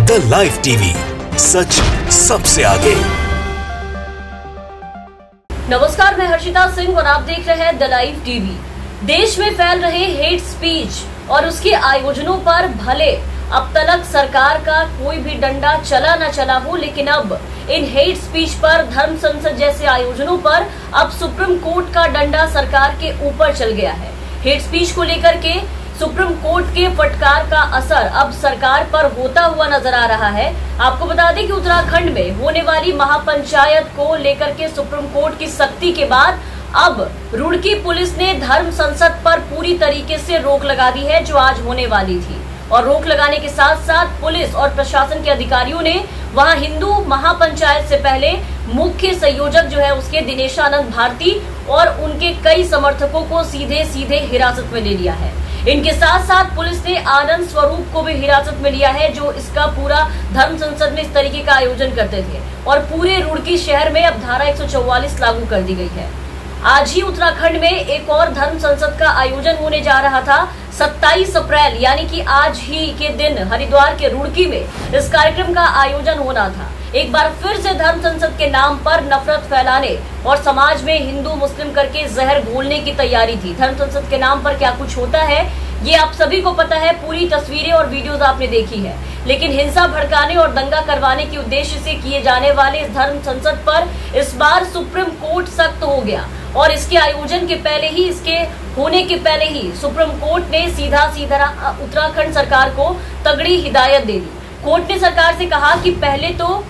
The live TV, सच सबसे आगे। नमस्कार, मैं हर्षिता सिंह और आप देख रहे हैं द लाइव टीवी। देश में फैल रहे हेट स्पीच और उसके आयोजनों पर भले अब तक सरकार का कोई भी डंडा चला न चला हो, लेकिन अब इन हेट स्पीच पर, धर्म संसद जैसे आयोजनों पर अब सुप्रीम कोर्ट का डंडा सरकार के ऊपर चल गया है। हेट स्पीच को लेकर के सुप्रीम कोर्ट के फटकार का असर अब सरकार पर होता हुआ नजर आ रहा है। आपको बता दें कि उत्तराखंड में होने वाली महापंचायत को लेकर के सुप्रीम कोर्ट की सख्ती के बाद अब रुड़की पुलिस ने धर्म संसद पर पूरी तरीके से रोक लगा दी है, जो आज होने वाली थी। और रोक लगाने के साथ साथ पुलिस और प्रशासन के अधिकारियों ने वहां हिंदू महापंचायत से पहले मुख्य संयोजक जो है उसके दिनेशानंद भारती और उनके कई समर्थकों को सीधे सीधे हिरासत में ले लिया है। इनके साथ साथ पुलिस ने आनंद स्वरूप को भी हिरासत में लिया है, जो इसका पूरा धर्म संसद में इस तरीके का आयोजन करते थे। और पूरे रुड़की शहर में अब धारा 144 लागू कर दी गई है। आज ही उत्तराखंड में एक और धर्म संसद का आयोजन होने जा रहा था। 27 अप्रैल यानी कि आज ही के दिन हरिद्वार के रुड़की में इस कार्यक्रम का आयोजन होना था। एक बार फिर से धर्म संसद के नाम पर नफरत फैलाने और समाज में हिंदू मुस्लिम करके जहर घोलने की तैयारी थी। धर्म संसद के नाम पर क्या कुछ होता है ये आप सभी को पता है। पूरी तस्वीरें और वीडियोस आपने देखी है। लेकिन हिंसा भड़काने और दंगा करवाने के उद्देश्य से किए जाने वाले इस धर्म संसद पर इस बार सुप्रीम कोर्ट सख्त हो गया और इसके आयोजन के पहले ही, इसके होने के पहले ही सुप्रीम कोर्ट ने सीधा उत्तराखंड सरकार को तगड़ी हिदायत दे दी। कोर्ट ने सरकार से कहा कि पहले तो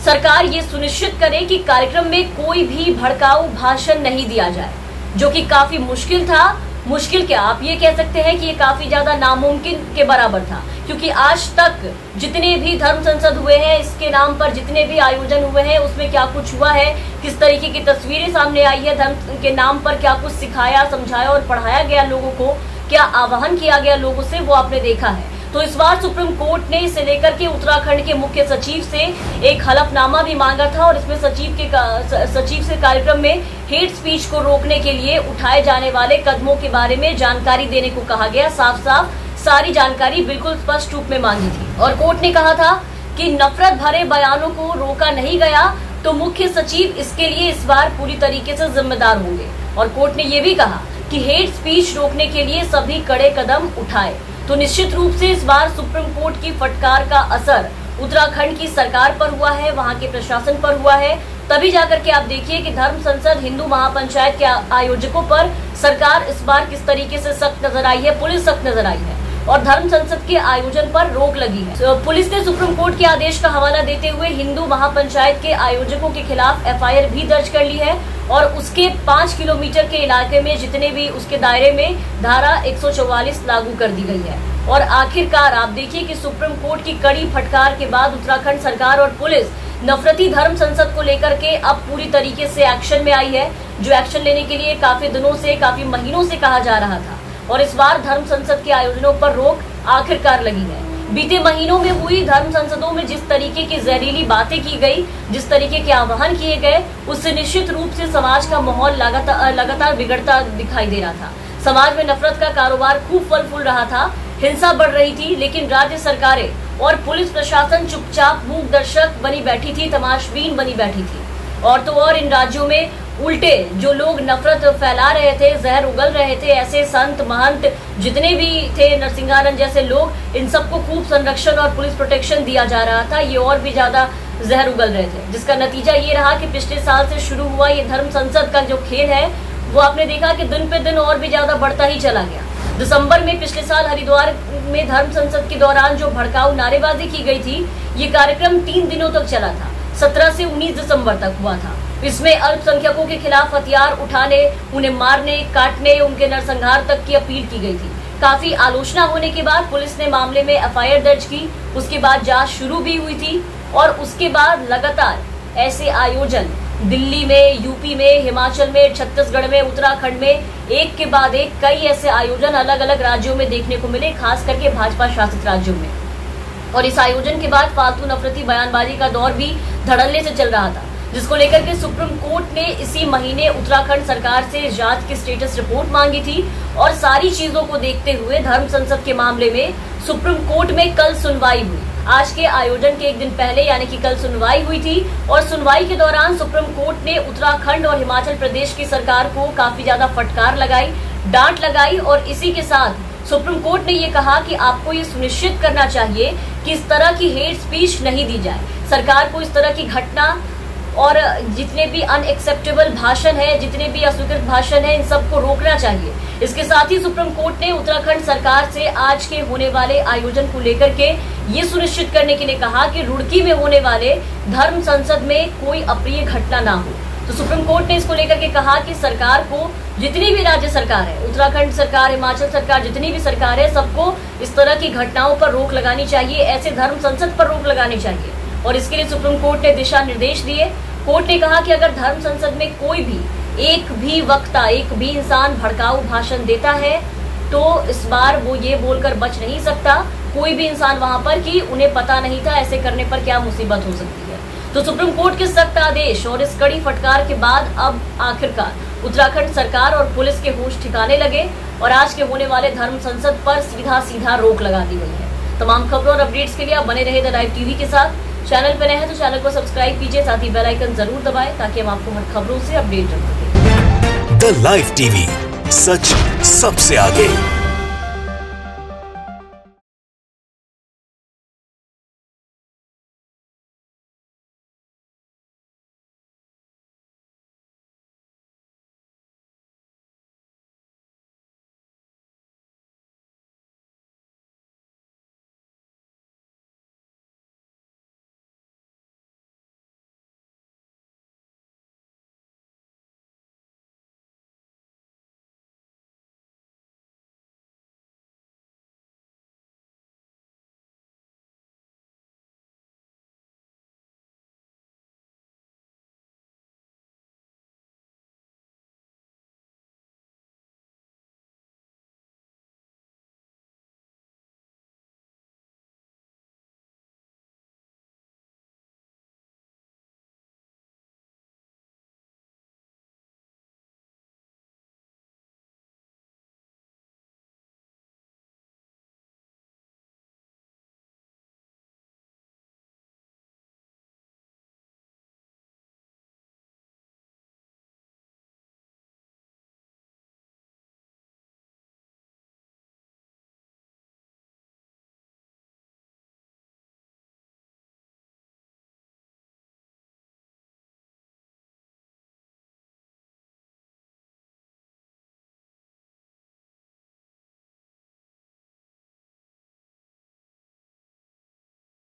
सरकार ये सुनिश्चित करे कि कार्यक्रम में कोई भी भड़काऊ भाषण नहीं दिया जाए, जो कि काफी मुश्किल था। मुश्किल क्या, आप ये कह सकते हैं कि ये काफी ज्यादा नामुमकिन के बराबर था, क्योंकि आज तक जितने भी धर्म संसद हुए हैं, इसके नाम पर जितने भी आयोजन हुए हैं, उसमें क्या कुछ हुआ है, किस तरीके की तस्वीरें सामने आई है, धर्म के नाम पर क्या कुछ सिखाया, समझाया और पढ़ाया गया लोगों को, क्या आह्वान किया गया लोगों से, वो आपने देखा है। तो इस बार सुप्रीम कोर्ट ने इसे लेकर के उत्तराखंड के मुख्य सचिव से एक हलफनामा भी मांगा था और इसमें सचिव से कार्यक्रम में हेट स्पीच को रोकने के लिए उठाए जाने वाले कदमों के बारे में जानकारी देने को कहा गया। साफ साफ सारी जानकारी बिल्कुल स्पष्ट रूप में मांगी थी और कोर्ट ने कहा था कि नफरत भरे बयानों को रोका नहीं गया तो मुख्य सचिव इसके लिए इस बार पूरी तरीके से जिम्मेदार होंगे। और कोर्ट ने ये भी कहा कि हेट स्पीच रोकने के लिए सभी कड़े कदम उठाए। तो निश्चित रूप से इस बार सुप्रीम कोर्ट की फटकार का असर उत्तराखंड की सरकार पर हुआ है, वहां के प्रशासन पर हुआ है। तभी जाकर के आप देखिए कि धर्म संसद हिंदू महापंचायत के आयोजकों पर सरकार इस बार किस तरीके से सख्त नजर आई है, पुलिस सख्त नजर आई है और धर्म संसद के आयोजन पर रोक लगी है। तो पुलिस ने सुप्रीम कोर्ट के आदेश का हवाला देते हुए हिंदू महापंचायत के आयोजकों के खिलाफ FIR भी दर्ज कर ली है और उसके 5 किलोमीटर के इलाके में जितने भी उसके दायरे में धारा 144 लागू कर दी गई है। और आखिरकार आप देखिए कि सुप्रीम कोर्ट की कड़ी फटकार के बाद उत्तराखंड सरकार और पुलिस नफरती धर्म संसद को लेकर के अब पूरी तरीके से एक्शन में आई है, जो एक्शन लेने के लिए काफी दिनों से, काफी महीनों से कहा जा रहा था। और इस बार धर्म संसद के आयोजनों पर रोक आखिरकार लगी है। बीते महीनों में हुई धर्म संसदों में जिस तरीके की जहरीली बातें की गई, जिस तरीके के आह्वान किए गए, उससे निश्चित रूप से समाज का माहौल लगातार बिगड़ता दिखाई दे रहा था। समाज में नफरत का कारोबार खूब फल फूल रहा था, हिंसा बढ़ रही थी, लेकिन राज्य सरकारें और पुलिस प्रशासन चुपचाप मूक दर्शक बनी बैठी थी, तमाशबीन बनी बैठी थी। और तो और इन राज्यों में उल्टे जो लोग नफरत फैला रहे थे, जहर उगल रहे थे, ऐसे संत महंत जितने भी थे, नरसिंहानंद जैसे लोग, इन सबको खूब संरक्षण और पुलिस प्रोटेक्शन दिया जा रहा था। ये और भी ज्यादा जहर उगल रहे थे, जिसका नतीजा ये रहा कि पिछले साल से शुरू हुआ ये धर्म संसद का जो खेल है वो आपने देखा कि दिन पे दिन और भी ज्यादा बढ़ता ही चला गया। दिसंबर में पिछले साल हरिद्वार में धर्म संसद के दौरान जो भड़काऊ नारेबाजी की गई थी, ये कार्यक्रम 3 दिनों तक चला था। 17 से 19 दिसंबर तक हुआ था। इसमें अल्पसंख्यकों के खिलाफ हथियार उठाने, उन्हें मारने, काटने, उनके नरसंहार तक की अपील की गई थी। काफी आलोचना होने के बाद पुलिस ने मामले में FIR दर्ज की। उसके बाद जांच शुरू भी हुई थी और उसके बाद लगातार ऐसे आयोजन दिल्ली में, यूपी में, हिमाचल में, छत्तीसगढ़ में, उत्तराखंड में एक के बाद एक कई ऐसे आयोजन अलग अलग राज्यों में देखने को मिले, खास करके भाजपा शासित राज्यों में। और इस आयोजन के बाद फालतू नफरती बयानबाजी का दौर भी धड़ल्ले से चल रहा था, जिसको लेकर के सुप्रीम कोर्ट ने इसी महीने उत्तराखंड सरकार से जांच की स्टेटस रिपोर्ट मांगी थी। और सारी चीजों को देखते हुए धर्म संसद के मामले में सुप्रीम कोर्ट में कल सुनवाई हुई। आज के आयोजन के एक दिन पहले यानी कि कल सुनवाई हुई थी और सुनवाई के दौरान सुप्रीम कोर्ट ने उत्तराखंड और हिमाचल प्रदेश की सरकार को काफी ज्यादा फटकार लगाई, डांट लगाई और इसी के साथ सुप्रीम कोर्ट ने ये कहा कि आपको ये सुनिश्चित करना चाहिए कि इस तरह की हेट स्पीच नहीं दी जाए। सरकार को इस तरह की घटना और जितने भी अनएक्सेप्टेबल भाषण है, जितने भी अस्वीकृत भाषण है, इन सबको रोकना चाहिए। इसके साथ ही सुप्रीम कोर्ट ने उत्तराखंड सरकार से आज के होने वाले आयोजन को लेकर के ये सुनिश्चित करने के लिए कहा कि रुड़की में होने वाले धर्म संसद में कोई अप्रिय घटना ना हो। तो सुप्रीम कोर्ट ने इसको लेकर के कहा कि सरकार को, जितनी भी राज्य सरकार है, उत्तराखंड सरकार, हिमाचल सरकार, जितनी भी सरकार है, सबको इस तरह की घटनाओं पर रोक लगानी चाहिए, ऐसे धर्म संसद पर रोक लगानी चाहिए। और इसके लिए सुप्रीम कोर्ट ने दिशा निर्देश दिए। कोर्ट ने कहा कि अगर धर्म संसद में कोई भी एक भी वक्ता, एक भी इंसान भड़काऊ भाषण देता है तो इस बार वो ये बोलकर बच नहीं सकता कोई भी इंसान वहां पर कि उन्हें पता नहीं था ऐसे करने पर क्या मुसीबत हो सकती है। तो सुप्रीम कोर्ट के सख्त आदेश और इस कड़ी फटकार के बाद अब आखिरकार उत्तराखंड सरकार और पुलिस के होश ठिकाने लगे और आज के होने वाले धर्म संसद पर सीधा सीधा रोक लगा दी गई है। तमाम खबरों और अपडेट्स के लिए आप बने रहे द लाइव टीवी के साथ। चैनल पर नए हैं तो चैनल को सब्सक्राइब कीजिए, साथ ही बेल आइकन जरूर दबाएं ताकि हम आपको हर खबरों से अपडेट रख सकें। द लाइव टीवी, सच सबसे आगे।